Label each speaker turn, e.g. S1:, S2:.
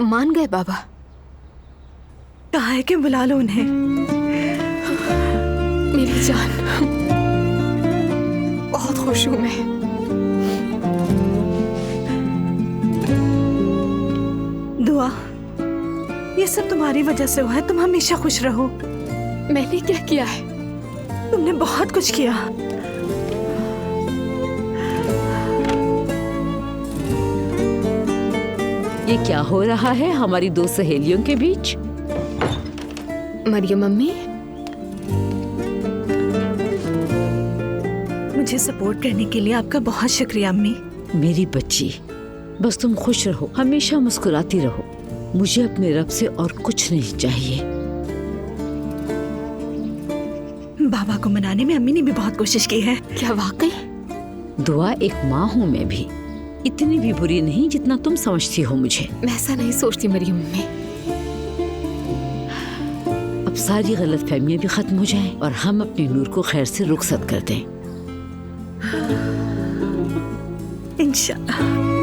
S1: मान गए बाबा।
S2: कहा है कि बुला लो उन्हें।
S1: मेरी जान, बहुत खुश हूं मैं।
S2: दुआ, ये सब तुम्हारी वजह से हुआ है। तुम हमेशा खुश रहो।
S1: मैंने क्या किया है?
S2: तुमने बहुत कुछ किया।
S3: ये क्या हो रहा है हमारी दो सहेलियों के बीच?
S1: मरियम मम्मी,
S2: मुझे सपोर्ट करने के लिए आपका बहुत शुक्रिया अम्मी।
S3: मेरी बच्ची, बस तुम खुश रहो, हमेशा मुस्कुराती रहो। मुझे अपने रब से और कुछ नहीं चाहिए।
S2: बाबा को मनाने में अम्मी ने भी बहुत कोशिश की है।
S1: क्या वाकई?
S3: दुआ, एक माँ हूँ मैं भी, इतनी भी बुरी नहीं जितना तुम समझती हो मुझे।
S1: मैं ऐसा नहीं सोचती मरियम मम्मी।
S3: अब सारी गलतफहमियां भी खत्म हो जाएं और हम अपने नूर को खैर से रुखसत कर दें।
S2: इंशाअल्लाह।